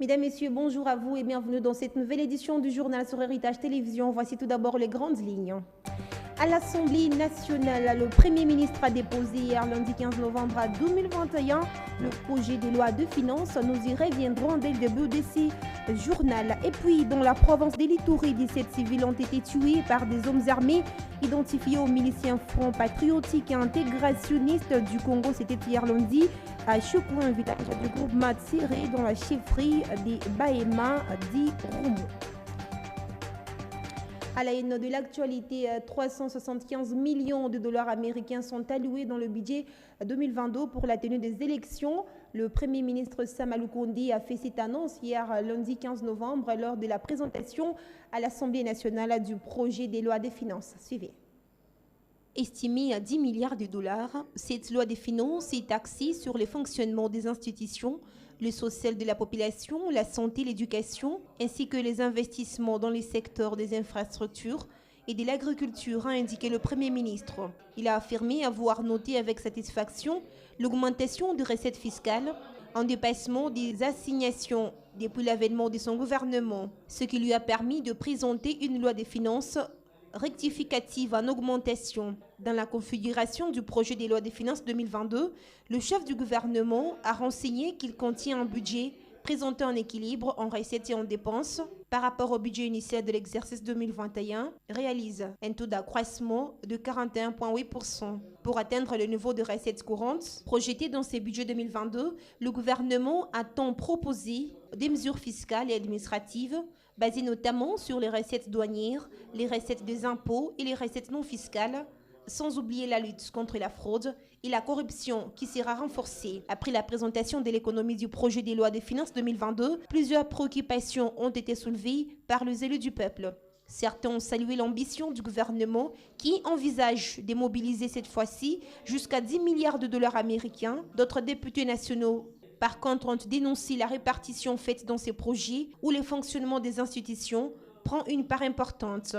Mesdames, Messieurs, bonjour à vous et bienvenue dans cette nouvelle édition du journal sur Héritage Télévision. Voici tout d'abord les grandes lignes. À l'Assemblée nationale, le Premier ministre a déposé hier lundi 15 novembre 2021 le projet de loi de finances. Nous y reviendrons dès le début de ce journal. Et puis, dans la province de l'Ituri, 17 civils ont été tués par des hommes armés identifiés aux miliciens Front patriotique et intégrationniste du Congo. C'était hier lundi à Choukou, un village du groupe Matsiré dans la chefferie des Bahema d'Irumu. À la une de l'actualité, 375 millions de dollars américains sont alloués dans le budget 2022 pour la tenue des élections. Le Premier ministre Samalou Kondi a fait cette annonce hier lundi 15 novembre lors de la présentation à l'Assemblée nationale du projet des lois des finances. Suivez. Estimée à 10 milliards de dollars, cette loi des finances est axée sur le fonctionnement des institutions, le social de la population, la santé, l'éducation, ainsi que les investissements dans les secteurs des infrastructures et de l'agriculture, a indiqué le Premier ministre. Il a affirmé avoir noté avec satisfaction l'augmentation des recettes fiscales, en dépassement des assignations depuis l'avènement de son gouvernement, ce qui lui a permis de présenter une loi des finances rectificative en augmentation. Dans la configuration du projet des lois des finances 2022, le chef du gouvernement a renseigné qu'il contient un budget présentant un équilibre en recettes et en dépenses par rapport au budget initial de l'exercice 2021, réalise un taux d'accroissement de 41,8%. Pour atteindre le niveau de recettes courantes projeté dans ces budgets 2022, le gouvernement a tant proposé des mesures fiscales et administratives basées notamment sur les recettes douanières, les recettes des impôts et les recettes non fiscales, sans oublier la lutte contre la fraude et la corruption qui sera renforcée. Après la présentation de l'économie du projet des lois des finances 2022, plusieurs préoccupations ont été soulevées par les élus du peuple. Certains ont salué l'ambition du gouvernement qui envisage de mobiliser cette fois-ci jusqu'à 10 milliards de dollars américains. D'autres députés nationaux, par contre, ont dénoncé la répartition faite dans ces projets où le fonctionnement des institutions prend une part importante.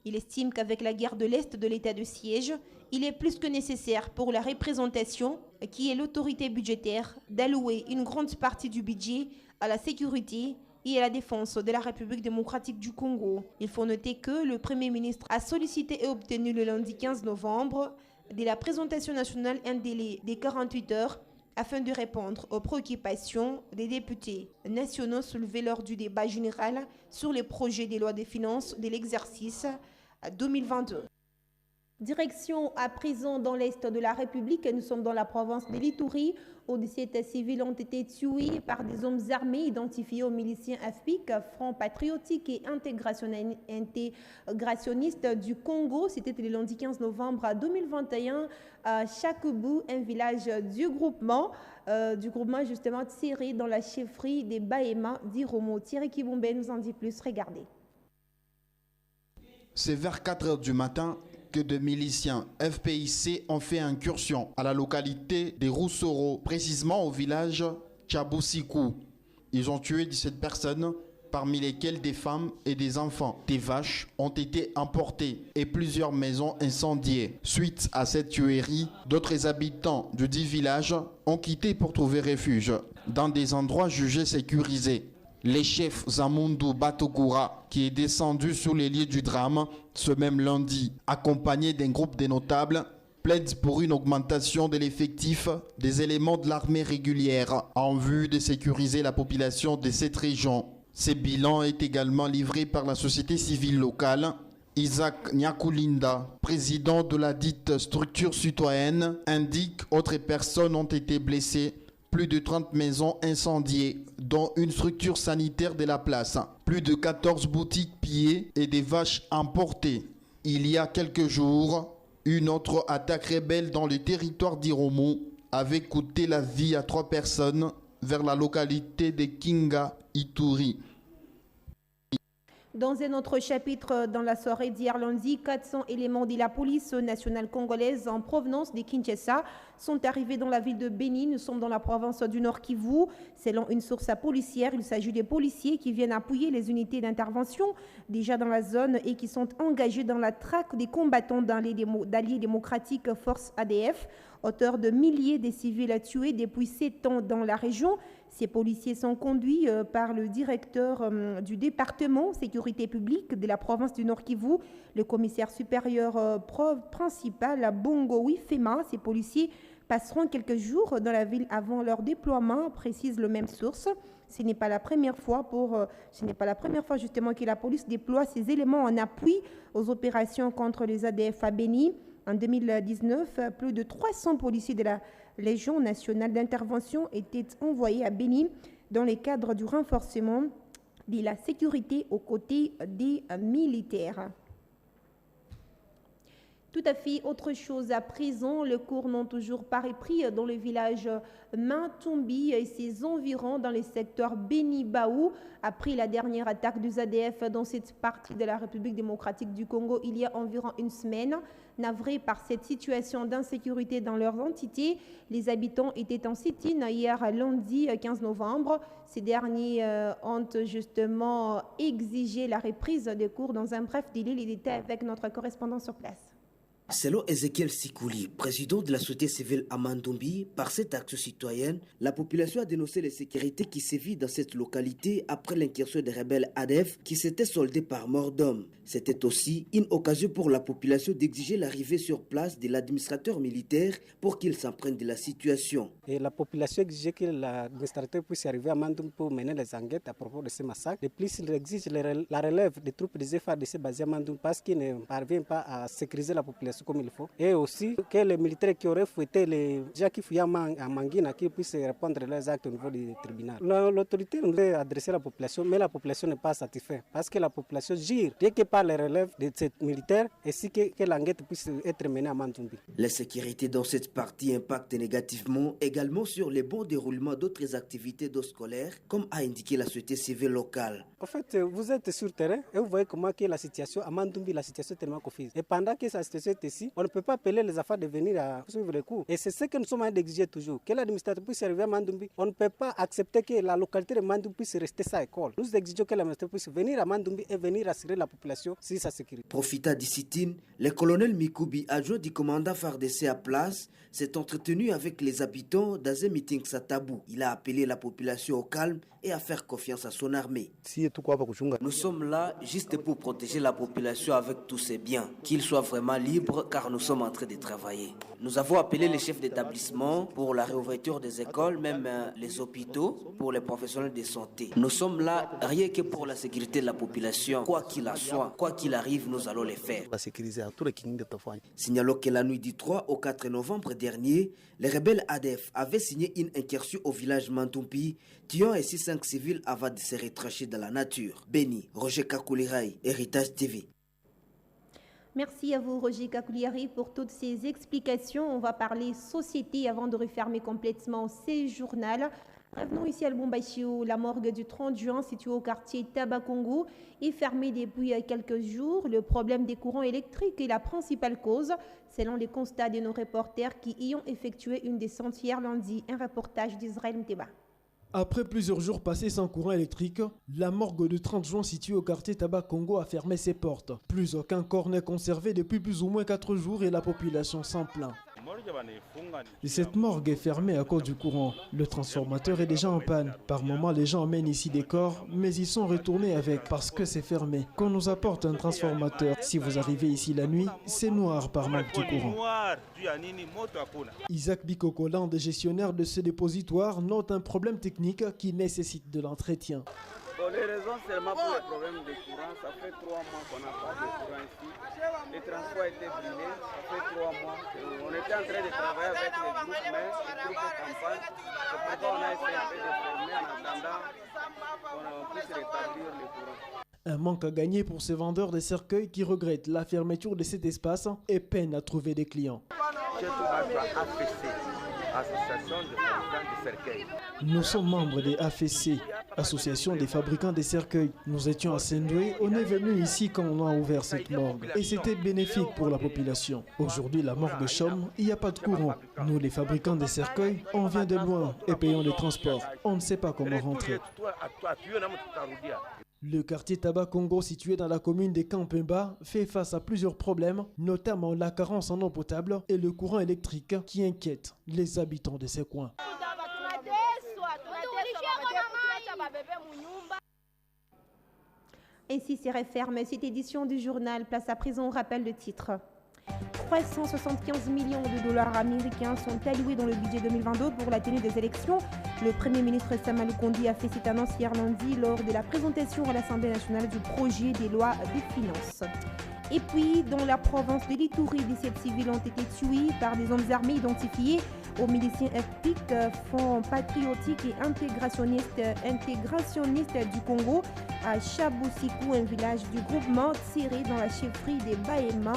Il estime qu'avec la guerre de l'Est de l'état de siège, il est plus que nécessaire pour la représentation, qui est l'autorité budgétaire, d'allouer une grande partie du budget à la sécurité et à la défense de la République démocratique du Congo. Il faut noter que le Premier ministre a sollicité et obtenu le lundi 15 novembre de la présentation nationale un délai de 48 heures afin de répondre aux préoccupations des députés nationaux soulevées lors du débat général sur les projets des lois des finances de l'exercice 2022. Direction à présent dans l'Est de la République. Nous sommes dans la province de l'Ituri, où 17 civils ont été tués par des hommes armés identifiés aux miliciens AFPIC, Front patriotique et intégrationniste du Congo. C'était le lundi 15 novembre 2021 à Chakubou, un village du groupement justement tiré dans la chefferie des Bahema d'Irumu. Thierry Kibumbe nous en dit plus. Regardez. C'est vers 4 heures du matin que de miliciens FPIC ont fait incursion à la localité des Roussoro, précisément au village Tchabousikou. Ils ont tué 17 personnes, parmi lesquelles des femmes et des enfants. Des vaches ont été emportées et plusieurs maisons incendiées. Suite à cette tuerie, d'autres habitants du dit village ont quitté pour trouver refuge dans des endroits jugés sécurisés. Les chefs Zamundu Batokura, qui est descendu sur les lieux du drame ce même lundi, accompagné d'un groupe de notables, plaident pour une augmentation de l'effectif des éléments de l'armée régulière en vue de sécuriser la population de cette région. Ce bilan est également livré par la société civile locale. Isaac Nyakulinda, président de la dite structure citoyenne, indique qu'autres personnes ont été blessées. Plus de 30 maisons incendiées, dont une structure sanitaire de la place. Plus de 14 boutiques pillées et des vaches emportées. Il y a quelques jours, une autre attaque rebelle dans le territoire d'Irumu avait coûté la vie à 3 personnes vers la localité de Kinga, Ituri. Dans un autre chapitre, dans la soirée d'hier lundi, 400 éléments de la police nationale congolaise en provenance de Kinshasa sont arrivés dans la ville de Beni. Nous sommes dans la province du Nord Kivu. Selon une source policière, il s'agit des policiers qui viennent appuyer les unités d'intervention déjà dans la zone et qui sont engagés dans la traque des combattants d'Alliés démocratiques Force ADF, auteur de milliers de civils tués depuis 7 ans dans la région. Ces policiers sont conduits par le directeur du département sécurité publique de la province du Nord Kivu, le commissaire supérieur principal à Bongo Wifema. Ces policiers passeront quelques jours dans la ville avant leur déploiement, précise le même source. Ce n'est pas la première fois justement que la police déploie ces éléments en appui aux opérations contre les ADF à Béni. En 2019, plus de 300 policiers de la Légion nationale d'intervention étaient envoyés à Béni dans le cadre du renforcement de la sécurité aux côtés des militaires. Tout à fait autre chose à présent, les cours n'ont toujours pas repris dans le village Mantumbi et ses environs dans le secteur Béni-Baou. Après la dernière attaque des ADF dans cette partie de la République démocratique du Congo il y a environ une semaine. Navrés par cette situation d'insécurité dans leurs entités, les habitants étaient en sit-in hier lundi 15 novembre. Ces derniers ont justement exigé la reprise des cours dans un bref délai. Les détails avec notre correspondant sur place. Selon Ezekiel Sikouli, président de la société civile à Mandombi, par cette action citoyenne, la population a dénoncé l'insécurité qui sévit dans cette localité après l'incursion des rebelles ADF qui s'étaient soldés par mort d'hommes. C'était aussi une occasion pour la population d'exiger l'arrivée sur place de l'administrateur militaire pour qu'il s'en prenne de la situation. Et la population exigeait que l'administrateur puisse arriver à Mandombi pour mener les enquêtes à propos de ces massacres. De plus, il exige la relève des troupes des FARDC basées à Mandombi parce qu'ils ne parviennent pas à sécuriser la population comme il faut. Et aussi que les militaires qui auraient fouetté les gens qui fouillaient à Manguina qui puissent répondre à leurs actes au niveau du tribunal. L'autorité nous a adressé à la population, mais la population n'est pas satisfaite parce que la population gire dès que par les relèves de cette militaire ainsi que l'enquête puisse être menée à Mantumbi. La sécurité dans cette partie impacte négativement également sur le bon déroulement d'autres activités scolaires, comme a indiqué la société civile locale. En fait, vous êtes sur le terrain et vous voyez comment que la situation à Mantumbi, la situation est tellement confuse. Et pendant que sa situation est ici, on ne peut pas appeler les affaires de venir à suivre les cours. Et c'est ce que nous sommes en train d'exiger toujours, que l'administrateur puisse arriver à Mandombi. On ne peut pas accepter que la localité de Mandombi puisse rester sa école. Nous exigeons que l'administrateur puisse venir à Mandombi et venir assurer la population sur sa sécurité. Profita du sit-in, le colonel Mikoubi, adjoint du commandant FARDC à place, s'est entretenu avec les habitants dans un meeting Satabou. Il a appelé la population au calme et à faire confiance à son armée. Nous sommes là juste pour protéger la population avec tous ses biens, qu'ils soient vraiment libres car nous sommes en train de travailler. Nous avons appelé les chefs d'établissement pour la réouverture des écoles, même les hôpitaux, pour les professionnels de santé. Nous sommes là rien que pour la sécurité de la population. Quoi qu'il en soit, quoi qu'il arrive, nous allons les faire. Signalons que la nuit du 3 au 4 novembre dernier, les rebelles ADF avaient signé une incursion au village Mantumbi, tuant ainsi 5 civils avant de se retrancher dans la nature. Béni, Roger Kakoulirai, Héritage TV. Merci à vous, Roger Kakouliari, pour toutes ces explications. On va parler société avant de refermer complètement ces journaux. Revenons ici à Lubumbashi où la morgue du 30 juin, située au quartier Tabakongo, est fermée depuis quelques jours. Le problème des courants électriques est la principale cause, selon les constats de nos reporters qui y ont effectué une descente hier lundi. Un reportage d'Israël Mteba. Après plusieurs jours passés sans courant électrique, la morgue du 30 juin située au quartier Tabakongo a fermé ses portes. Plus aucun corps n'est conservé depuis plus ou moins 4 jours et la population s'en plaint. Cette morgue est fermée à cause du courant. Le transformateur est déjà en panne. Par moments, les gens emmènent ici des corps, mais ils sont retournés avec parce que c'est fermé. Qu'on nous apporte un transformateur. Si vous arrivez ici la nuit, c'est noir par manque de courant. Isaac Bikokoland, gestionnaire de ce dépositoire, note un problème technique qui nécessite de l'entretien. Les raisons seulement pour le problème de courant, ça fait 3 mois qu'on n'a pas de courant ici. Les transports étaient brûlés, ça fait 3 mois. On était en train de travailler avec les groupes, mais les groupes de campagne. C'est pourquoi on a essayé un peu de fermer en attendant qu'on puisse rétablir le courant. Un manque à gagner pour ces vendeurs de cercueils qui regrettent la fermeture de cet espace et peinent à trouver des clients. Nous sommes membres des AFC, Association des fabricants des cercueils. Nous étions à Sendoué, on est venu ici quand on a ouvert cette morgue. Et c'était bénéfique pour la population. Aujourd'hui, la morgue chôme, il n'y a pas de courant. Nous, les fabricants des cercueils, on vient de loin et payons les transports. On ne sait pas comment rentrer. Le quartier Tabakongo, situé dans la commune de Kampemba, fait face à plusieurs problèmes, notamment la carence en eau potable et le courant électrique qui inquiète les habitants de ces coins. Ainsi se referme cette édition du journal. Place à présent au rappel de titre. 375 millions de dollars américains sont alloués dans le budget 2022 pour la tenue des élections. Le Premier ministre Sama Lukonde a fait cette annonce hier lundi lors de la présentation à l'Assemblée nationale du projet des lois des finances. Et puis, dans la province de l'Ituri, 17 civils ont été tués par des hommes armés identifiés aux miliciens FPIC, Fonds patriotique et intégrationniste du Congo, à Chabousikou, un village du groupement tiré dans la chefferie des Bahema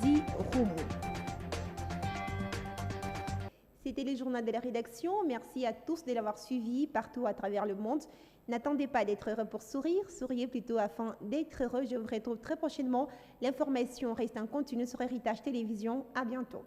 dit Romo. C'était le journal de la rédaction. Merci à tous de l'avoir suivi partout à travers le monde. N'attendez pas d'être heureux pour sourire, souriez plutôt afin d'être heureux. Je vous retrouve très prochainement. L'information reste en continu sur Héritage Télévision. À bientôt.